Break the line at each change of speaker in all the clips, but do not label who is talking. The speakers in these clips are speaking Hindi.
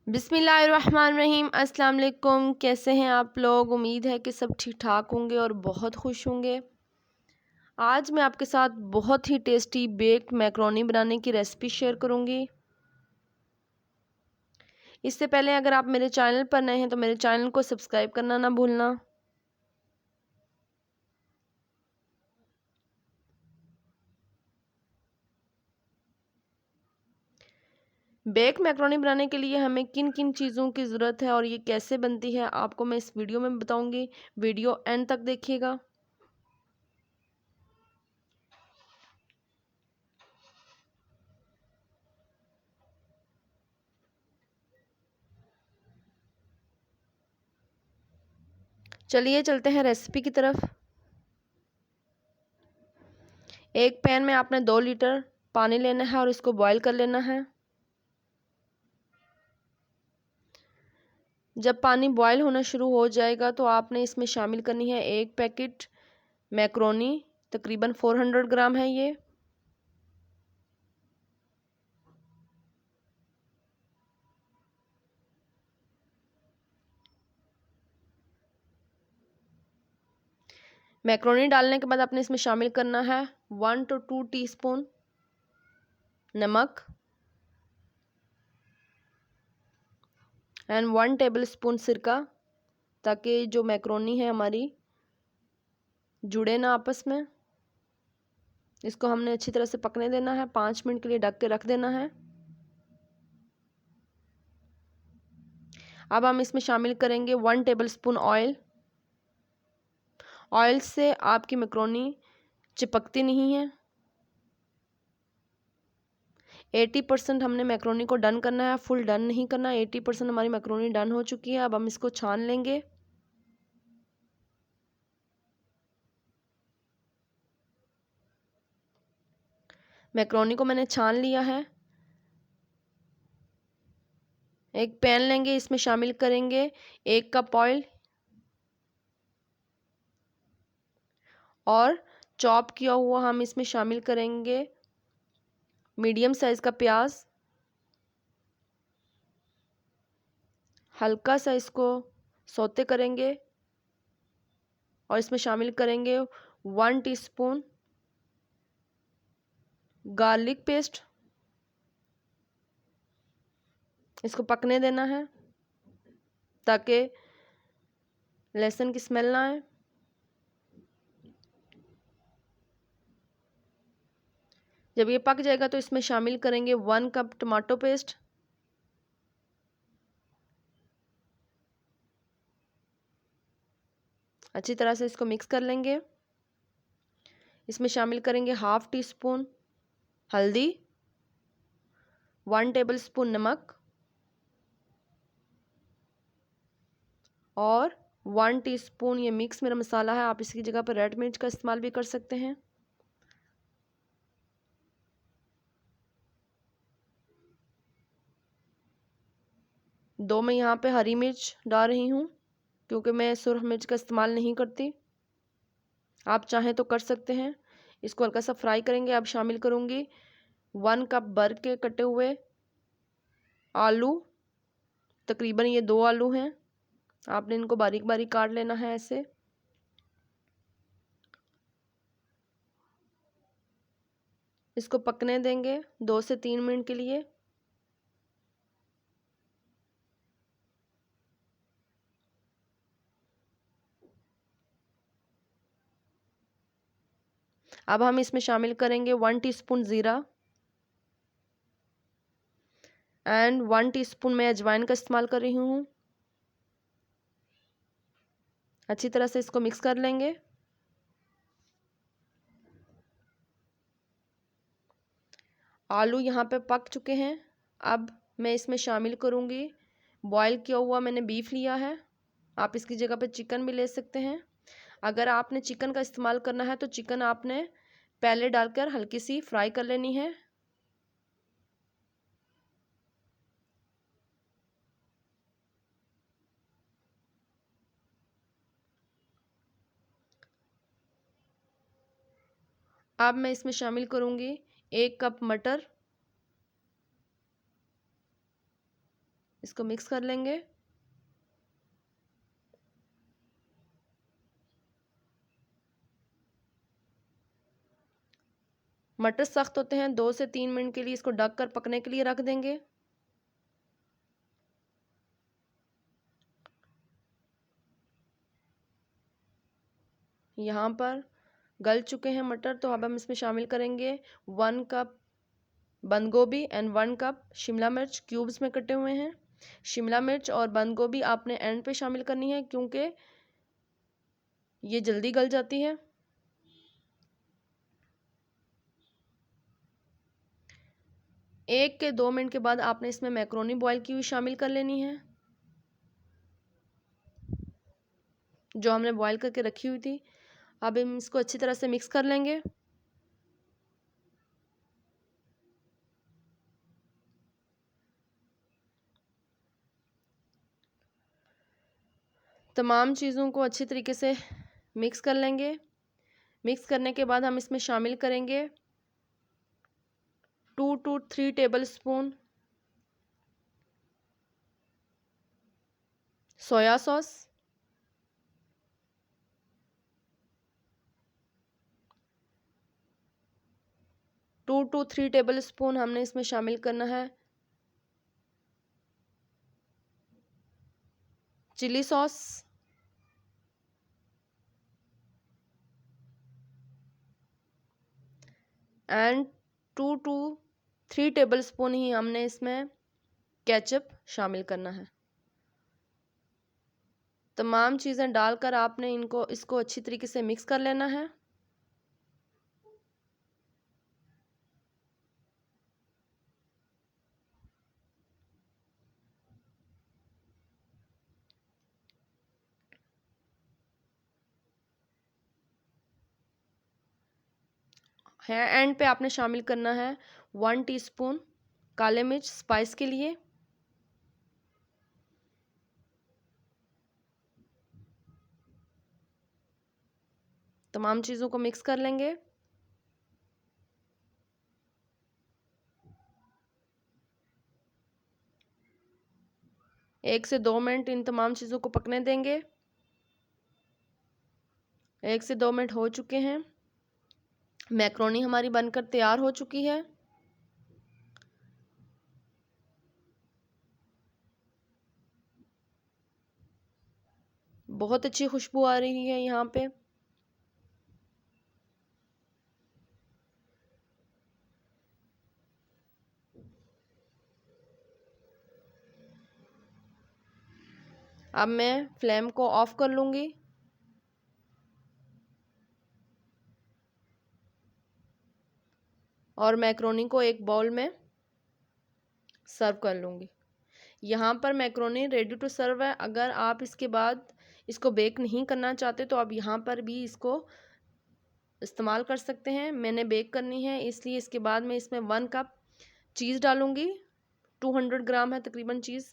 बिस्मिल्लाहिर्रहमानिर्रहीम। अस्सलाम वालेकुम। कैसे हैं आप लोग? उम्मीद है कि सब ठीक ठाक होंगे और बहुत खुश होंगे। आज मैं आपके साथ बहुत ही टेस्टी बेक्ड मैक्रोनी बनाने की रेसिपी शेयर करूंगी। इससे पहले अगर आप मेरे चैनल पर नए हैं तो मेरे चैनल को सब्सक्राइब करना ना भूलना। बेक्ड मैक्रोनी बनाने के लिए हमें किन किन चीज़ों की ज़रूरत है और ये कैसे बनती है आपको मैं इस वीडियो में बताऊंगी। वीडियो एंड तक देखिएगा। चलिए चलते हैं रेसिपी की तरफ। एक पैन में आपने 2 लीटर पानी लेना है और इसको बॉईल कर लेना है। जब पानी बॉईल होना शुरू हो जाएगा तो आपने इसमें शामिल करनी है 1 पैकेट मैक्रोनी, तकरीबन 400 ग्राम है ये। मैक्रोनी डालने के बाद आपने इसमें शामिल करना है 1 to 2 टीस्पून नमक एंड 1 टेबल स्पून सिरका, ताकि जो मैक्रोनी है हमारी जुड़े ना आपस में। इसको हमने अच्छी तरह से पकने देना है, 5 मिनट के लिए ढक के रख देना है। अब हम इसमें शामिल करेंगे 1 टेबल स्पून ऑयल। ऑयल से आपकी मैक्रोनी चिपकती नहीं है। 80% हमने मैक्रोनी को डन करना है, फुल डन नहीं करना। 80% हमारी मैक्रोनी डन हो चुकी है। अब हम इसको छान लेंगे। मैक्रोनी को मैंने छान लिया है। एक पैन लेंगे, इसमें शामिल करेंगे 1 कप ऑयल और चॉप किया हुआ हम इसमें शामिल करेंगे मीडियम साइज का प्याज। हल्का सा इसको सौते करेंगे और इसमें शामिल करेंगे 1 टीस्पून गार्लिक पेस्ट। इसको पकने देना है ताकि लहसुन की स्मेल ना आए। जब ये पक जाएगा तो इसमें शामिल करेंगे 1 कप टमाटो पेस्ट। अच्छी तरह से इसको मिक्स कर लेंगे। इसमें शामिल करेंगे 1/2 टीस्पून हल्दी, 1 टेबल स्पून नमक और 1 टीस्पून ये मिक्स मेरा मसाला है। आप इसकी जगह पर रेड मिर्च का इस्तेमाल भी कर सकते हैं। दो मैं यहाँ पे हरी मिर्च डाल रही हूँ क्योंकि मैं सुरख मिर्च का इस्तेमाल नहीं करती। आप चाहें तो कर सकते हैं। इसको हल्का सा फ्राई करेंगे। अब शामिल करूँगी 1 कप भर के कटे हुए आलू। तकरीबन ये 2 आलू हैं। आपने इनको बारीक बारीक काट लेना है ऐसे। इसको पकने देंगे 2 से 3 मिनट के लिए। अब हम इसमें शामिल करेंगे 1 टीस्पून ज़ीरा एंड 1 टीस्पून मैं अजवाइन का इस्तेमाल कर रही हूँ। अच्छी तरह से इसको मिक्स कर लेंगे। आलू यहाँ पे पक चुके हैं। अब मैं इसमें शामिल करूँगी बॉईल किया हुआ मैंने बीफ लिया है। आप इसकी जगह पे चिकन भी ले सकते हैं। अगर आपने चिकन का इस्तेमाल करना है तो चिकन आपने पहले डालकर हल्की सी फ्राई कर लेनी है। अब मैं इसमें शामिल करूँगी 1 कप मटर। इसको मिक्स कर लेंगे। मटर सख्त होते हैं, 2 से 3 मिनट के लिए इसको ढक कर पकने के लिए रख देंगे। यहाँ पर गल चुके हैं मटर, तो अब हम इसमें शामिल करेंगे 1 कप बंद गोभी एंड 1 कप शिमला मिर्च क्यूब्स में कटे हुए हैं। शिमला मिर्च और बंद गोभी आपने एंड पे शामिल करनी है क्योंकि ये जल्दी गल जाती है। 1 के 2 मिनट के बाद आपने इसमें मैक्रोनी बॉईल की हुई शामिल कर लेनी है, जो हमने बॉईल करके रखी हुई थी। अब हम इसको अच्छी तरह से मिक्स कर लेंगे। तमाम चीज़ों को अच्छी तरीके से मिक्स कर लेंगे। मिक्स करने के बाद हम इसमें शामिल करेंगे 2 to 3 tablespoon soya sauce, 2 to 3 tablespoon हमने इसमें शामिल करना है chilli sauce, and 2 to 3 tablespoon ही हमने इसमें केचप शामिल करना है। तमाम चीज़ें डालकर आपने इसको अच्छी तरीके से मिक्स कर लेना है। एंड पे आपने शामिल करना है 1 टीस्पून काले मिर्च स्पाइस के लिए। तमाम चीज़ों को मिक्स कर लेंगे। एक से 2 मिनट इन तमाम चीज़ों को पकने देंगे। 1 से 2 मिनट हो चुके हैं। मैक्रोनी हमारी बनकर तैयार हो चुकी है। बहुत अच्छी खुशबू आ रही है यहाँ पे। अब मैं फ्लेम को ऑफ कर लूँगी और मैक्रोनी को एक बाउल में सर्व कर लूँगी। यहाँ पर मैक्रोनी रेडी टू सर्व है। अगर आप इसके बाद इसको बेक नहीं करना चाहते तो आप यहाँ पर भी इसको इस्तेमाल कर सकते हैं। मैंने बेक करनी है इसलिए इसके बाद मैं इसमें 1 कप चीज़ डालूँगी। 200 ग्राम है तकरीबन चीज़।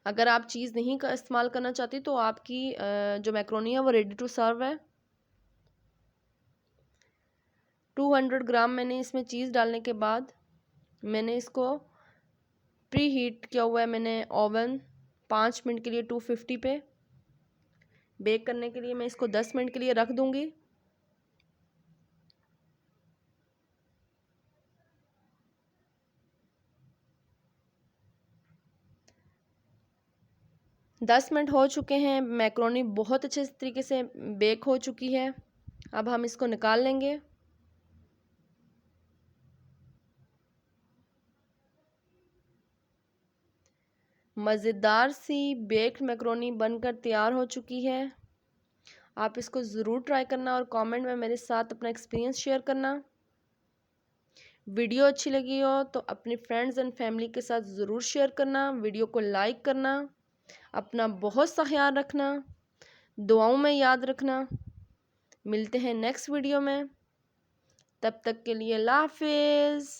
अगर आप चीज़ नहीं का इस्तेमाल करना चाहती तो आपकी जो मैक्रोनी है वो रेडी टू सर्व है। 200 ग्राम मैंने इसमें चीज़ डालने के बाद मैंने इसको प्री हीट किया हुआ है। मैंने ओवन 5 मिनट के लिए 250 पे बेक करने के लिए मैं इसको 10 मिनट के लिए रख दूँगी। दस मिनट हो चुके हैं। मैक्रोनी बहुत अच्छे तरीके से बेक हो चुकी है। अब हम इसको निकाल लेंगे। मज़ेदार सी बेक्ड मैक्रोनी बनकर तैयार हो चुकी है। आप इसको ज़रूर ट्राई करना और कमेंट में मेरे साथ अपना एक्सपीरियंस शेयर करना। वीडियो अच्छी लगी हो तो अपने फ्रेंड्स एंड फैमिली के साथ ज़रूर शेयर करना। वीडियो को लाइक करना। अपना बहुत सा ख्याल रखना। दुआओं में याद रखना। मिलते हैं नेक्स्ट वीडियो में। तब तक के लिए अल्लाह हाफिज़।